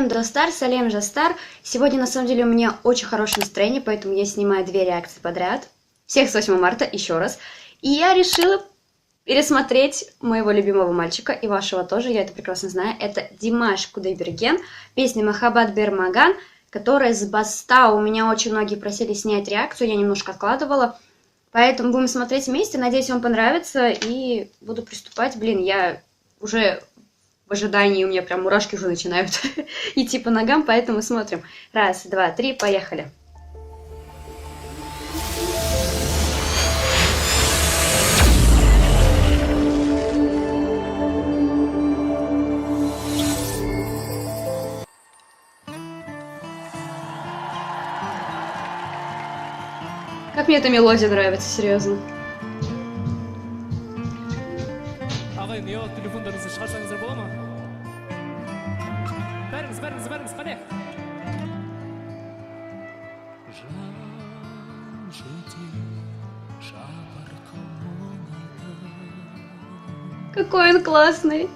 Салем Достар, Салем Жастар. Сегодня на самом деле у меня очень хорошее настроение, поэтому я снимаю 2 реакции подряд. Всех с 8 марта еще раз. И я решила пересмотреть моего любимого мальчика и вашего тоже, я это прекрасно знаю. Это Димаш Кудайберген, песня Махаббат Бермаган, которая с Баста. У меня очень многие просили снять реакцию, я немножко откладывала. Поэтому будем смотреть вместе, надеюсь, вам понравится. И буду приступать. Блин, я уже в ожидании, у меня прям мурашки уже начинают идти по ногам, поэтому смотрим. 1, 2, 3, поехали. Как мне эта мелодия нравится, серьезно. ағайын ұялы телефондарыңызды шығарсаңыздар бола ма? Бәріңіз қане? Какой он классный.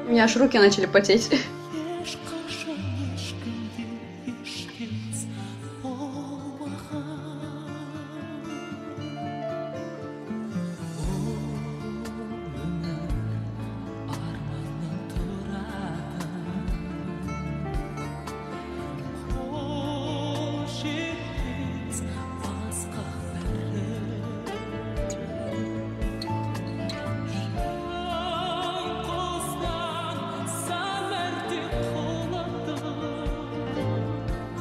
У меня аж руки начали потеть.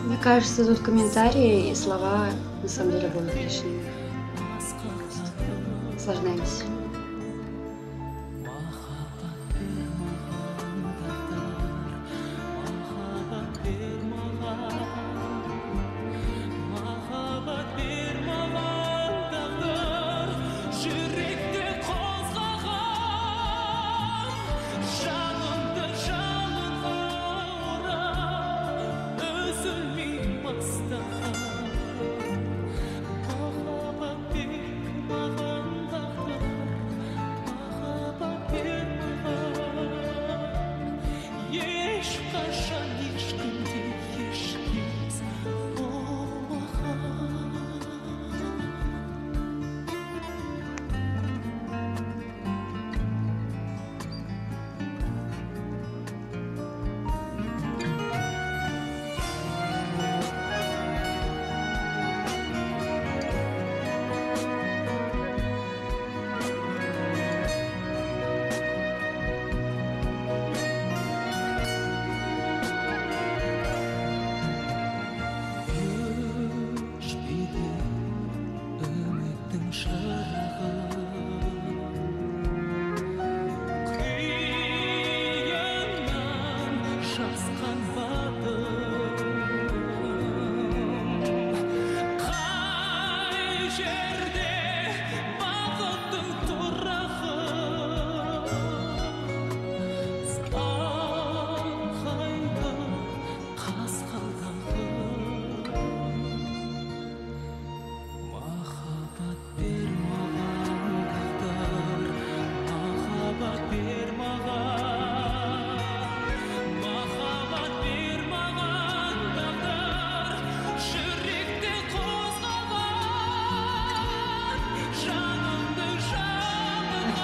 Мне кажется, тут комментарии и слова на самом деле будут лишними. Наслаждаемся.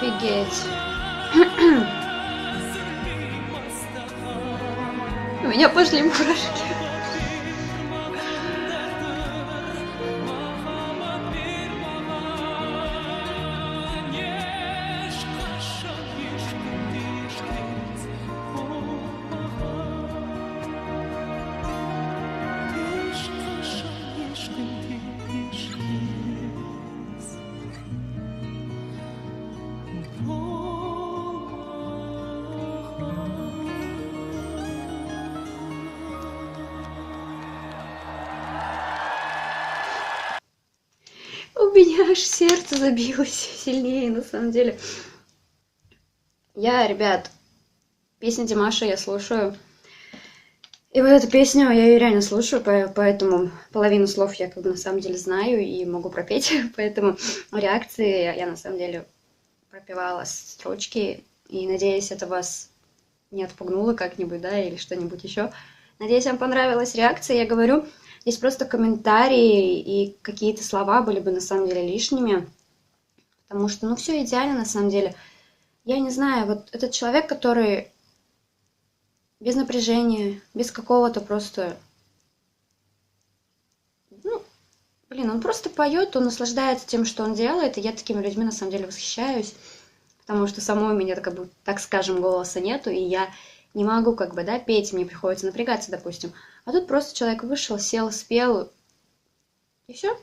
Офигеть. У меня пошли мурашки. аж сердце забилось сильнее, на самом деле. Ребят, песню Димаша я слушаю. И вот эту песню я ее реально слушаю, поэтому половину слов я как бы на самом деле знаю и могу пропеть. Поэтому реакции я на самом деле пропевала строчки. И надеюсь, это вас не отпугнуло как-нибудь, да, или что-нибудь еще. Надеюсь, вам понравилась реакция. Я говорю, здесь просто комментарии и какие-то слова были бы на самом деле лишними. Потому что, ну, все идеально на самом деле. Я не знаю, вот этот человек, который без напряжения, без какого-то просто... Ну, блин, он просто поет, он наслаждается тем, что он делает, и я такими людьми на самом деле восхищаюсь, потому что самой у меня, как бы, так скажем, голоса нету, и я не могу, как бы, да, петь, мне приходится напрягаться, допустим. А тут просто человек вышел, сел, спел, и все.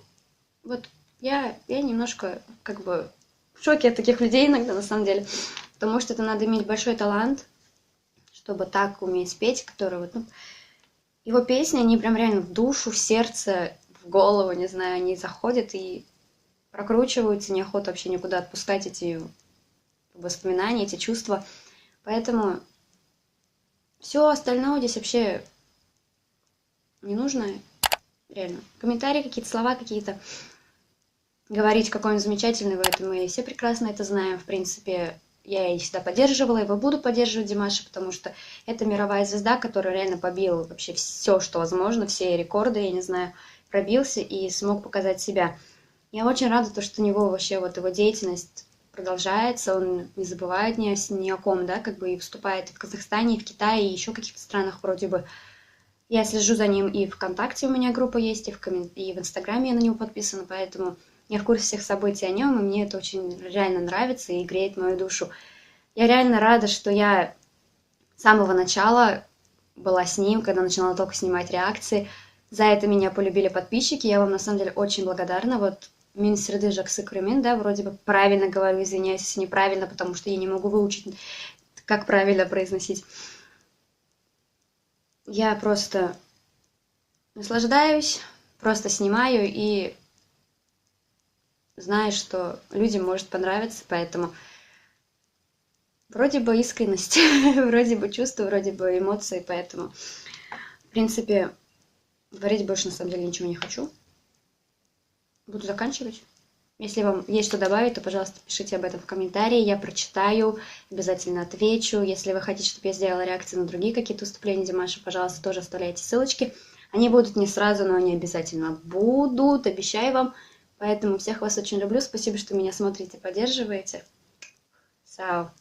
Вот я немножко, как бы, в шоке от таких людей иногда, на самом деле, потому что это надо иметь большой талант, чтобы так уметь спеть, который вот, ну, его песни, они прям реально в душу, в сердце, в голову, не знаю, они заходят и прокручиваются, неохота вообще никуда отпускать эти воспоминания, эти чувства. Поэтому все остальное здесь вообще не нужно, реально. Комментарии какие-то, слова какие-то. Говорить, какой он замечательный в этом, мы все прекрасно это знаем, в принципе. Я и всегда поддерживала, его буду поддерживать Димаша, потому что это мировая звезда, которая реально побил вообще все, что возможно, все рекорды, я не знаю, пробился и смог показать себя. Я очень рада, то, что у него вообще вот его деятельность продолжается, он не забывает ни о ком, да, как бы и выступает и в Казахстане, и в Китае, и еще каких-то странах вроде бы. Я слежу за ним, и ВКонтакте у меня группа есть, и в Инстаграме я на него подписана, поэтому я в курсе всех событий о нем, и мне это очень реально нравится и греет мою душу. Я реально рада, что я с самого начала была с ним, когда начинала только снимать реакции. За это меня полюбили подписчики, я вам на самом деле очень благодарна. Вот Минсерды Жаксы Крымин, да, вроде бы правильно говорю, извиняюсь, если неправильно, потому что я не могу выучить, как правильно произносить. Я просто наслаждаюсь, просто снимаю и знаю, что людям может понравиться, поэтому вроде бы искренность, вроде бы чувства, вроде бы эмоции, поэтому, в принципе, говорить больше на самом деле ничего не хочу. Буду заканчивать. Если вам есть что добавить, то, пожалуйста, пишите об этом в комментарии, я прочитаю, обязательно отвечу. Если вы хотите, чтобы я сделала реакции на другие какие-то выступления Димаша, пожалуйста, тоже оставляйте ссылочки. Они будут не сразу, но они обязательно будут, обещаю вам. Поэтому всех вас очень люблю. Спасибо, что меня смотрите, поддерживаете. Сау.